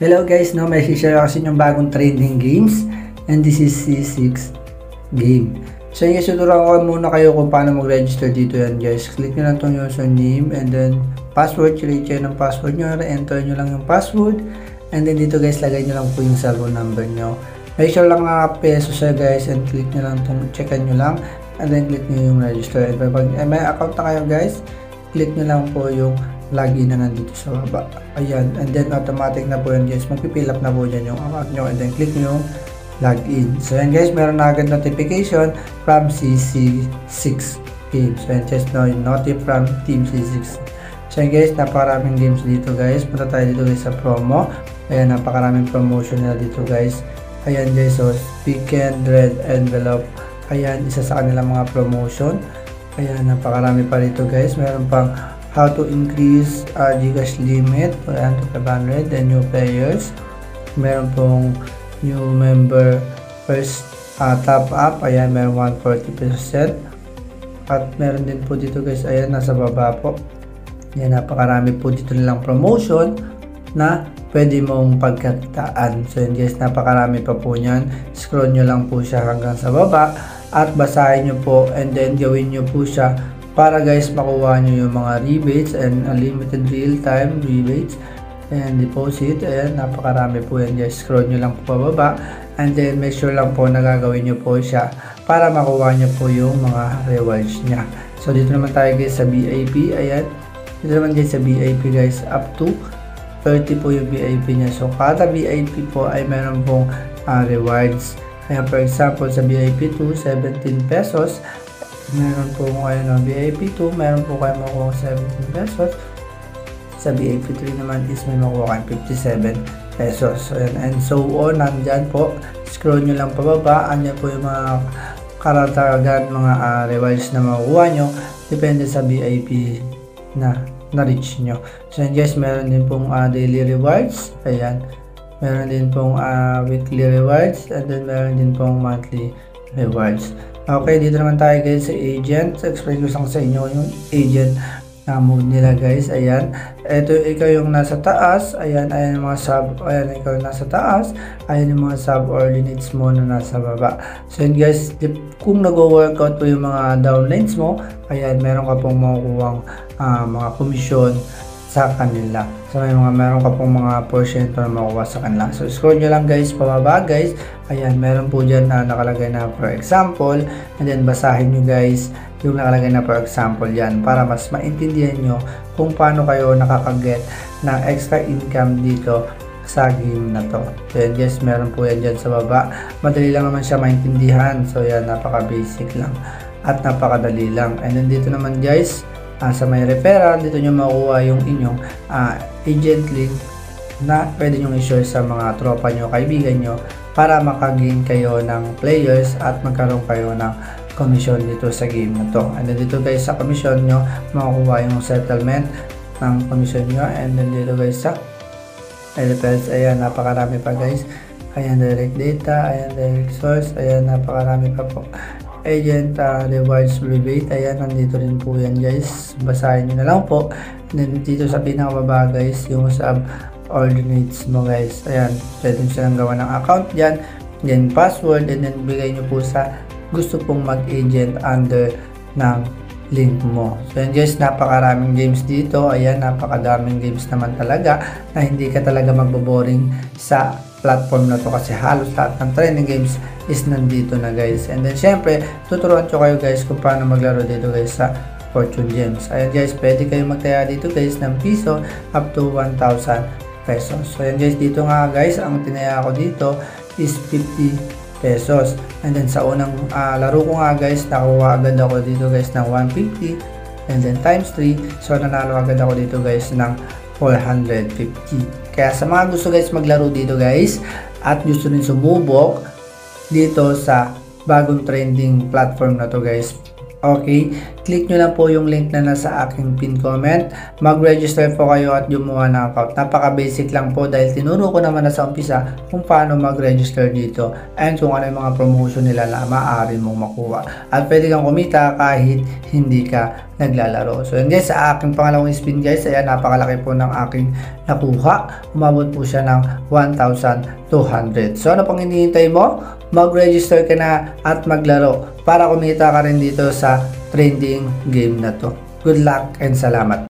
Hello guys, no, may share ako sa inyong bagong trending games and this is C6 game. So guys, tuturuan ko muna kayo kung paano mag-register dito yan guys. Click nyo lang itong username and then password, create kayo ng password nyo, enter nyo lang yung password and then dito guys, lagay nyo lang po yung cellphone number nyo. Make sure lang naka-peso siya guys and click nyo lang itong, checkan nyo lang and then click nyo yung register. And pag may account na kayo guys, click nyo lang po yung login na nandito sa baba. Ayan, and then automatic na po yan guys, magpipill up na po dyan yung account nyo and then click nyo yung login. So yan guys, meron na agad notification from CC6 Games. So yan just now, notif from Team C6. So yan guys, napakaraming games dito guys. Punta tayo dito guys sa promo. Ayan, napakaraming promotion na dito guys. Ayan guys, so Weekend Red Envelope. Ayan, isa sa kanilang mga promotion. Ayan, napakarami pa dito guys. Meron pang how to increase Gcash limit. Ayan, to 500. Then new players. Meron pong new member first top up. Ayan, meron 140%. At meron din po dito guys. Ayan, nasa baba po. Ayan, napakarami po dito nilang promotion na pwede mong pagkakitaan. So yun guys, napakarami pa po niyan. Scroll nyo lang po siya hanggang sa baba at basahin nyo po and then gawin nyo po siya para guys makuha nyo yung mga rebates and unlimited real-time rebates and deposit. Ayan, napakarami po yan guys. Scroll nyo lang po pababa and then make sure lang po na gagawin nyo po siya para makuha nyo po yung mga rewards nya. So dito naman tayo guys sa VIP. Ayan, dito naman guys sa VIP guys, up to 30 po yung VIP nya. So kada VIP po ay meron pong rewards. Kaya for example sa VIP 2, 17 pesos. Meron po ayun, VIP 2, meron po kayo makuha 17 pesos. Sa VIP 3 naman is may makuha kayo 57 pesos. So, and so on, nandyan po. Scroll nyo lang pababa. Andyan po yung mga karatagan, mga rewards na makukuha nyo. Depende sa VIP na reach nyo. So yan guys, meron din pong daily rewards. Ayan. Meron din pong weekly rewards. And then meron din pong monthly rewards. Okay, dito naman tayo guys sa agent. So, explain ko lang sa inyo yung agent na mode nila guys. Ayan. Ito, ikaw yung nasa taas. Ayan, ayan yung mga sub. Ayan, ikaw yung nasa taas. Ayan yung mga subordinates mo na nasa baba. So yun guys, kung nag-workout po yung mga downlines mo, ayan, meron ka pong makukuhang mga komisyon sa kanila. So may meron ka pong mga porsyento na makuha sa kanila. So scroll nyo lang guys, pababa guys. Ayan, meron po dyan na nakalagay na for example. And then basahin nyo guys yung nakalagay na for example yan para mas maintindihan nyo kung paano kayo nakakaget ng extra income dito sa game na to. So yan guys, meron po yan dyan sa baba. Madali lang naman siya maintindihan. So yan, napaka basic lang at napakadali lang. And then dito naman guys, sa may referral, dito nyo makuha yung inyong agent link na pwede nyo i-share sa mga tropa nyo, kaibigan nyo para makagain kayo ng players at magkaroon kayo ng commission dito sa game na to. And then dito guys sa commission nyo, makukuha yung settlement ng commission nyo. And then dito guys sa LFLs, ayan, napakarami pa guys. Ayan, direct data, ayan, direct source, ayan, napakarami pa po. Agent rewards rebate, ayan, nandito rin po yan guys. Basahin nyo na lang po. And then dito sa pinakababa guys, yung subordinates mo guys. Ayan, pwede nyo silang gawa ng account dyan. Then password, and then bigay nyo po sa gusto pong mag-agent under ng link mo. So yan guys, napakaraming games dito. Ayan, napakadaming games naman talaga na hindi ka talaga magboboring sa platform na to kasi halos lahat ng trending games is nandito na guys. And then syempre, tuturuan ko kayo guys kung paano maglaro dito guys sa Fortune Gems. Ayan guys, pwede kayo magtaya dito guys ng piso up to 1,000 pesos. So ayan guys, dito nga guys, ang tinaya ko dito is 50 pesos. And then sa unang laro ko nga guys, nakuha agad ako dito guys ng 150 and then times 3. So nanalo agad ako dito guys ng 450. Kaya sa mga gusto guys maglaro dito guys at gusto rin sumubok dito sa bagong trending platform na to guys, Okay, click nyo lang po yung link na nasa aking pin comment. Mag-register po kayo at gumawa ng account. Napaka-basic lang po dahil tinuro ko naman na sa umpisa kung paano mag-register dito and kung ano yung mga promotion nila na maaari mong makuha. At pwede kang kumita kahit hindi ka naglalaro. So yun guys, sa aking pangalawang spin guys, ayan, napakalaki po ng aking nakuha. Umabot po siya ng 1,200. So ano pang hinihintay mo? Mag-register ka na at maglaro para kumita ka rin dito sa trending game na to. Good luck and salamat!